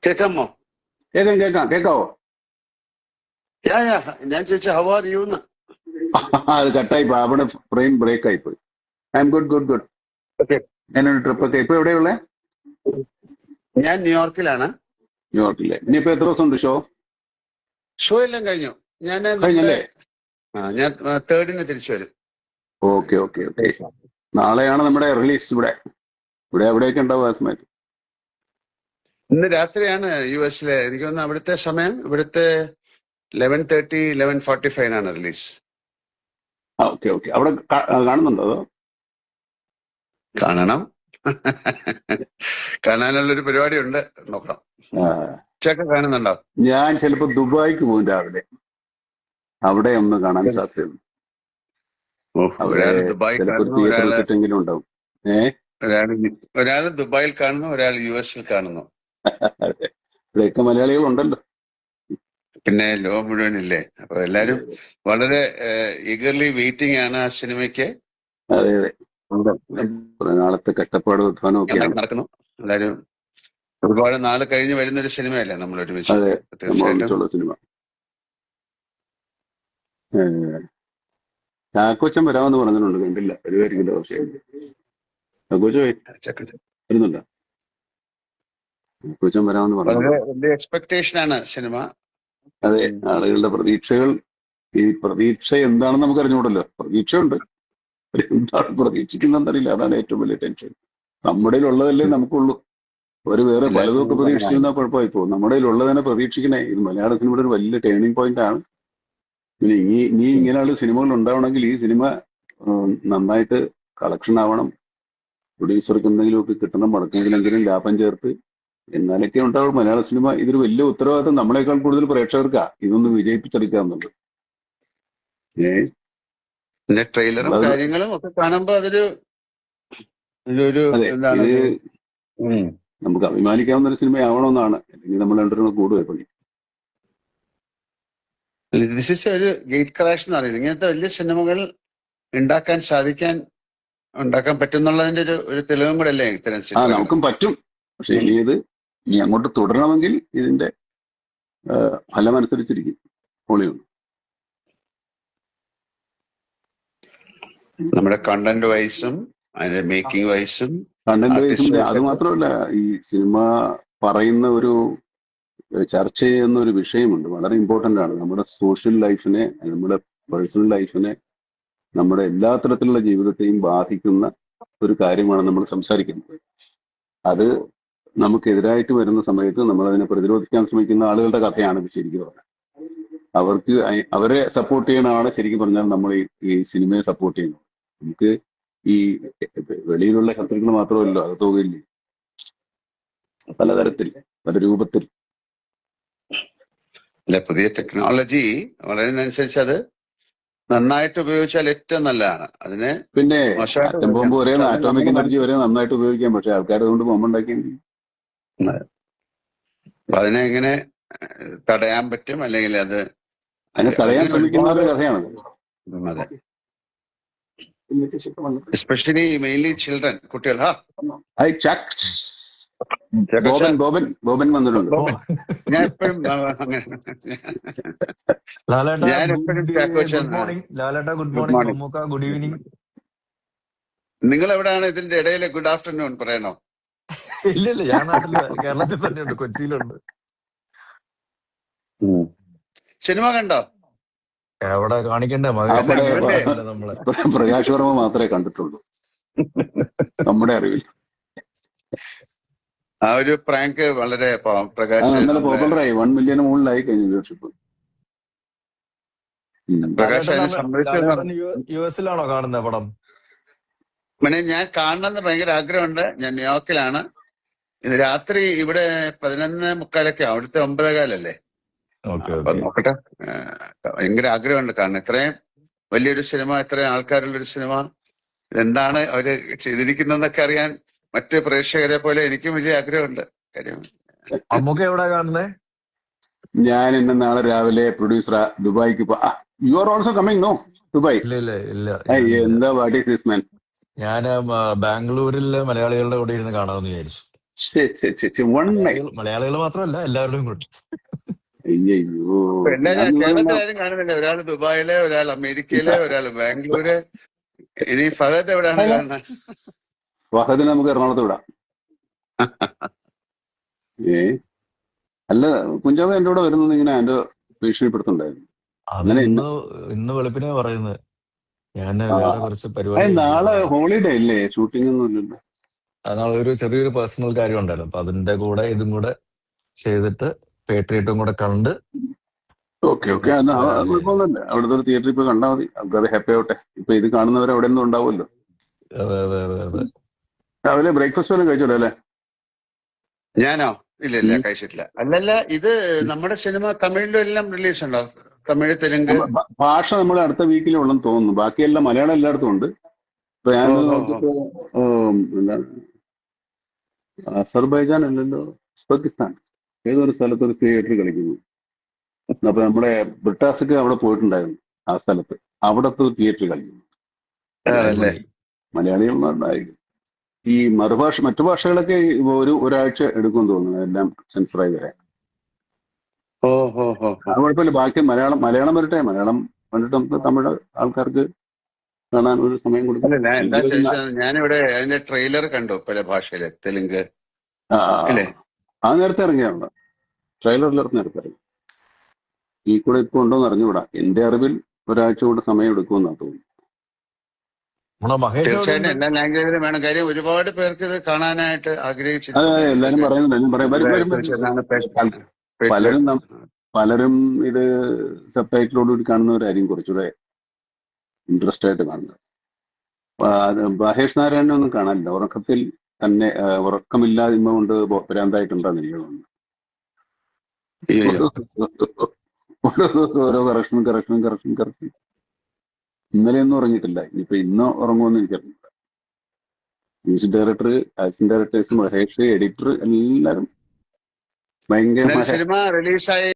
കേൾക്കാമോ? കേക്കാവോ? ഞാൻ ചോദിച്ച ഹൗ ആർ യു എന്ന്. അത് കട്ടായി പോയി, അവിടെ ഫ്രെയിം ബ്രേക്ക് ആയി പോയി. I M good good good. Okay. ഞാനൊരു ട്രിപ്പ് ഒക്കെ ഇപ്പൊ എവിടെയുള്ളേ? ഞാൻ ന്യൂയോർക്കിലാണ്. ന്യൂയോർക്കിലെ. ഇനിയിപ്പോ എത്ര ദിവസം ഉണ്ട് ഷോ? ഷോ എല്ലാം കഴിഞ്ഞു. ഞാൻ കഴിഞ്ഞല്ലേ? ഞാൻ 3rd തിരിച്ചു വരും. Okay okay okay. നാളെയാണ് നമ്മുടെ റിലീസ്. ഇവിടെ എവിടെയൊക്കെ ഉണ്ടാവും ആ സമയത്ത്? ഇന്ന് രാത്രിയാണ് US-ലെ. എനിക്ക് തോന്നുന്നു അവിടുത്തെ സമയം ഇവിടുത്തെ 11:30 11:45 റിലീസ്. Okay okay. അവിടെ കാണുന്നുണ്ടോ അതോ? കാണാനുള്ളൊരു പരിപാടി ഉണ്ട്, നോക്കാം. ചേട്ടൻ കാണുന്നുണ്ടോ? ഞാൻ ചിലപ്പോ ദുബായിക്ക് പോകും രാവിലെ. അവിടെ ഒന്ന് കാണാൻ സാധ്യതയുണ്ട്. ഒരാൾ ദുബായിൽ കാണുന്നു, ഒരാൾ ദുബായിൽ കാണുന്നു, ഒരാൾ US-ൽ കാണുന്നു. ഇവിടെയൊക്കെ മലയാളികളുണ്ടല്ലോ. പിന്നെ ലോകം മുഴുവനില്ലേ. അപ്പൊ എല്ലാരും വളരെ ഈഗർലി വെയിറ്റിംഗ് ആണ് ആ സിനിമയ്ക്ക്. അതെ അതെ. കുറെ നാളത്തെ കഷ്ടപ്പാട് നടക്കുന്നു. എല്ലാരും ഒരുപാട് നാള് കഴിഞ്ഞ് വരുന്നൊരു സിനിമയല്ലേ നമ്മൾ ഒരുമിച്ച്. തീർച്ചയായിട്ടും സിനിമ. ചാക്കോച്ചൻ വരാമെന്ന് പറഞ്ഞിട്ടുണ്ട്, കണ്ടില്ല. വരുമായിരിക്കില്ല. പക്ഷേ ചാക്കോച്ച വരുന്നുണ്ടോ? ചാക്കോച്ചൻ വരാമെന്ന് പറഞ്ഞു. വലിയ എക്സ്പെക്ടേഷൻ ആണ് സിനിമ. അതെ, ആളുകളുടെ പ്രതീക്ഷകൾ. ഈ പ്രതീക്ഷ എന്താണെന്ന് നമുക്ക് അറിഞ്ഞുകൂടല്ലോ. പ്രതീക്ഷയുണ്ട്, എന്താണ് പ്രതീക്ഷിക്കുന്നറിയില്ല. അതാണ് ഏറ്റവും വലിയ ടെൻഷൻ. നമ്മുടെ ഉള്ളതല്ലേ നമുക്കുള്ളൂ. ഒരു വേറെ പലതൊക്കെ പ്രതീക്ഷിച്ചിരുന്നാൽ കുഴപ്പമായി പോകും. നമ്മുടെ ഉള്ളതിനെ പ്രതീക്ഷിക്കണേ. ഇത് മലയാള സിനിമയുടെ ഒരു വലിയ ടേണിംഗ് പോയിന്റ് ആണ്. പിന്നെ ഇനി ഇങ്ങനെയുള്ള സിനിമകൾ ഉണ്ടാവണമെങ്കിൽ ഈ സിനിമ നന്നായിട്ട് കളക്ഷൻ ആവണം. പ്രൊഡ്യൂസർക്ക് എന്തെങ്കിലുമൊക്കെ കിട്ടണം, മടക്കെങ്കിലെങ്കിലും ലാഭം ചേർത്ത്, എന്നാലൊക്കെ ഉണ്ടാവും മലയാള സിനിമ. ഇതൊരു വലിയ ഉത്തരവാദിത്തം നമ്മളെക്കാൾ കൂടുതൽ പ്രേക്ഷകർക്കാ ഇതൊന്ന് വിജയിപ്പിച്ചെടുക്കാന്നുള്ളത്. പിന്നെ ട്രെയിലറും കാര്യങ്ങളും ഒക്കെ കാണുമ്പോ അതൊരു നമുക്ക് അഭിമാനിക്കാവുന്ന ഒരു സിനിമയാവണമെന്നാണ്. അല്ലെങ്കിൽ നമ്മൾ രണ്ടുപേരും കൂടുക പണി. ദിസ് ഇസ് ഒരു ഗേറ്റ് ക്രാഷ് എന്ന് പറയുന്നത്. ഇങ്ങനത്തെ വലിയ സിനിമകൾ ഉണ്ടാക്കാൻ പറ്റുന്നുള്ളതിന്റെ ഒരു തെളിവും കൂടെ അല്ലേ ഇത്തരം സിനിമ? നമുക്കും പറ്റും. പക്ഷെ ഇനി അങ്ങോട്ട് തുടരണമെങ്കിൽ ഇതിന്റെ ഫലമനുസരിച്ചിരിക്കും. പൊളിയുണ്ട് നമ്മുടെ കണ്ടന്റ് വൈസും അതിന്റെ മേക്കിംഗ് വൈസും. അത് മാത്രമല്ല, ഈ സിനിമ പറയുന്ന ഒരു ചർച്ച ചെയ്യുന്ന ഒരു വിഷയമുണ്ട്, വളരെ ഇമ്പോർട്ടന്റ് ആണ്. നമ്മുടെ സോഷ്യൽ ലൈഫിനെ, നമ്മുടെ പേഴ്സണൽ ലൈഫിനെ, നമ്മുടെ എല്ലാ തരത്തിലുള്ള ജീവിതത്തെയും ബാധിക്കുന്ന ഒരു കാര്യമാണ് നമ്മൾ സംസാരിക്കുന്നത്. അത് നമുക്കെതിരായിട്ട് വരുന്ന സമയത്ത് നമ്മൾ അതിനെ പ്രതിരോധിക്കാൻ ശ്രമിക്കുന്ന ആളുകളുടെ കഥയാണ് ഇത് ശരിക്കും പറഞ്ഞാൽ. അവരെ സപ്പോർട്ട് ചെയ്യണമാണ് ശരിക്കും പറഞ്ഞാൽ നമ്മൾ ഈ സിനിമയെ സപ്പോർട്ട് ചെയ്യുന്നത്. നമുക്ക് ഈ വെളിയിലുള്ള ശത്രുക്കൾ മാത്രമല്ലോ, അത് തോന്നില്ലേ, പലതരത്തിൽ, പല രൂപത്തിൽ. അല്ല, പുതിയ ടെക്നോളജി വളരുന്നതനുസരിച്ച് അത് നന്നായിട്ട് ഉപയോഗിച്ചാൽ ഏറ്റവും നല്ലതാണ്. അതിന് പിന്നെ ബോംബ് വരെ, ആറ്റോമിക് എനർജി വരെ നന്നായിട്ട് ഉപയോഗിക്കാം. പക്ഷെ ആൾക്കാർ അതുകൊണ്ട് ബോംബ് ഉണ്ടാക്കിയെങ്കിൽ അതിനെ എങ്ങനെ തടയാൻ പറ്റും, അല്ലെങ്കിൽ അത് തടയാൻ ശ്രമിക്കുന്ന ഒരു കഥയാണ്. അതെ, എസ്പെഷ്യലി മെയിൻലി ചിൽഡ്രൻ, കുട്ടികൾ. ബോബൻ വന്നിട്ടുണ്ട്. ഞാൻ എപ്പോഴും ഗുഡ് ഈവനിങ്. നിങ്ങൾ എവിടെയാണ് ഇതിന്റെ ഇടയിൽ ഗുഡ് ആഫ്റ്റർനൂൺ പറയണോ? ഇല്ല, ഞാൻ നാട്ടില് കേരളത്തിൽ തന്നെയുണ്ട്, കൊച്ചിയിലുണ്ട്. സിനിമ കണ്ടോ? എവിടെ കാണിക്കണ്ടേ? നമ്മളെ പ്രകാശ് വർമ്മ മാത്രമേ കണ്ടിട്ടുള്ളൂ നമ്മുടെ അറിവിൽ. ആ ഒരു പ്രാങ്ക് വളരെ പ്രകാശ് പോപ്പുലറായി. 1 മില്യൺ മുകളിലായി കഴിഞ്ഞ വ്യൂവർഷിപ്പ്. പ്രകാശ് US-ലാണോ കാണുന്ന പടം? പിന്നെ ഞാൻ കാണണമെന്ന് ഭയങ്കര ആഗ്രഹമുണ്ട്. ഞാൻ ന്യൂയോർക്കിലാണ്. ഇത് രാത്രി ഇവിടെ 11:45 അവിടുത്തെ 9:15 അപ്പൊ നോക്കട്ടെ. ഭയങ്കര ആഗ്രഹമുണ്ട് കാരണം ഇത്രയും വലിയൊരു സിനിമ, ഇത്രയും ആൾക്കാരുള്ളൊരു സിനിമ, ഇതെന്താണ് അവര് ചെയ്തിരിക്കുന്നതെന്നൊക്കെ അറിയാൻ മറ്റ് പ്രേക്ഷകരെ പോലെ എനിക്കും വലിയ ആഗ്രഹമുണ്ട്. കാര്യം എവിടെ കാണുന്നേ? ഞാൻ ഇന്ന് നാളെ രാവിലെ പ്രൊഡ്യൂസർ ദുബായിക്ക് you are also coming? No, Dubai. ഇല്ല. എന്താ വാട്ട് ഈസ് ദിസ് മാൻ? ഞാൻ ബാംഗ്ലൂരിലെ മലയാളികളുടെ കൂടെ ഇരുന്ന് കാണാമെന്ന് വിചാരിച്ചു. One night. മലയാളികൾ മാത്രമല്ല എല്ലാവരുടെയും കൂടെ. അയ്യോ, എല്ലാരും കേരളത്തിലാരും കാണുന്നില്ല. ഒരാൾ ദുബായില്, ഒരാൾ അമേരിക്കയില്, ഒരാൾ ബാംഗ്ലൂര്. ഇനി ഫഹദ് എവിടെയാണ് കാണുന്നത്? ഫഹദിനെ നമുക്ക് എറണാകുളത്ത് വിടാം. അല്ല, കുഞ്ചാവ് എന്റെ കൂടെ വരുന്നത് ഇങ്ങനെ എന്റെ ഭീഷണിപ്പെടുത്തുണ്ടായിരുന്നു. അത് ഇന്ന് വെളുപ്പിനെ പറയുന്നത്. ഞാൻ വേറെ കുറച്ച് പരിപാടി നാളെ ഹോളിഡേ ഇല്ലേ, ഷൂട്ടിംഗ് ഒന്നും ഇല്ലല്ലോ. നാളെ ഒരു ചെറിയൊരു പേഴ്സണൽ കാര്യം ഉണ്ടായിരുന്നു. അപ്പൊ അതിന്റെ കൂടെ ഇതും കൂടെ ചെയ്തിട്ട് പേട്രിയറ്റും കൂടെ കണ്ട്. ഓക്കെ കുഴപ്പമൊന്നുമില്ല. അവിടുത്തെ ഒരു തിയേറ്ററിൽ ഇപ്പൊ കണ്ടാൽ മതി, ആൾക്കാർ ഹാപ്പി ആവട്ടെ. ഇപ്പൊ ഇത് കാണുന്നവർ അവിടെ ഒന്നും ഉണ്ടാവുമല്ലോ. അതെ. രാവിലെ ബ്രേക്ക്ഫാസ്റ്റ് വല്ലതും കഴിച്ചല്ലോ അല്ലേ? ഞാനോ? ഇല്ല കഴിച്ചിട്ടില്ല. അല്ലല്ല, ഇത് നമ്മുടെ സിനിമ തമിഴിലും എല്ലാം റിലീസ് ഉണ്ടോ? തമിഴ്, തെലുങ്ക് ഭാഷ നമ്മൾ അടുത്ത വീക്കിലുള്ളെന്ന് തോന്നുന്നു. ബാക്കിയെല്ലാം മലയാളം എല്ലായിടത്തും ഉണ്ട്. ഇപ്പൊ ഞാൻ നോക്കിയപ്പോ എന്താണ്, അസർബൈജാൻ അല്ലല്ലോ, ഉസ്ബെക്കിസ്ഥാൻ ഏതൊരു സ്ഥലത്ത് ഒരു തിയേറ്റർ കളിക്കുന്നു. അപ്പൊ നമ്മുടെ ബ്രിട്ടാസൊക്കെ അവിടെ പോയിട്ടുണ്ടായിരുന്നു. ആ സ്ഥലത്ത് അവിടത്തെ തിയേറ്റർ കളിക്കുന്നു. മലയാളികളുണ്ടായിരിക്കും. ഈ മറ്റു ഭാഷകളൊക്കെ ഒരാഴ്ച എടുക്കുമെന്ന് തോന്നുന്നു എല്ലാം സെൻസറായി വരാൻ. അത് കുഴപ്പമില്ല. ബാക്കി മലയാളം വരട്ടെ. മലയാളം കണ്ടിട്ട് നമുക്ക് തമിഴ് ആൾക്കാർക്ക് കാണാൻ ഒരു സമയം കൊടുക്കും. ഞാനിവിടെ അതിന്റെ ട്രെയിലർ കണ്ടു പല ഭാഷയില്. തെലുങ്ക് ആ നേരത്തെ ഇറങ്ങിയാണ്. ട്രെയിലറിലിറങ്ങി നേരത്തെ ഇറങ്ങി. ഈ കൂടെ ഇപ്പൊ ഉണ്ടോന്ന് അറിഞ്ഞുകൂടാ. എന്റെ അറിവിൽ ഒരാഴ്ച കൂടെ സമയം എടുക്കുമെന്നാണ് തോന്നുന്നു. തീർച്ചയായിട്ടും എല്ലാ ലാംഗ്വേജിലും വേണം. കാര്യം ഒരുപാട് പേർക്ക് ഇത് കാണാനായിട്ട് എല്ലാരും പലരും ഇത് സബ്ടൈറ്റിലോടുകൂടി കാണുന്നവരായിരിക്കും കുറച്ചുകൂടെ ഇൻട്രസ്റ്റ് ആയിട്ട് കാണുന്നത്. മഹേഷ് നാരായണനെ ഒന്നും കാണാനില്ല. ഉറക്കത്തിൽ തന്നെ ഉറക്കമില്ലായ്മ കൊണ്ട് ഭ്രാന്തായിട്ടുണ്ടാകുന്ന എനിക്ക് തോന്നുന്നു. ഓരോ കറക്ഷൻ. ഇന്നലെയൊന്നും ഉറങ്ങിയിട്ടില്ല. ഇനിയിപ്പോ ഇന്ന് ഉറങ്ങുമെന്ന് എനിക്കറിയില്ല. Music director, action directors, Mahesh, editor എല്ലാരും ഭയങ്കര സിനിമ റിലീസായി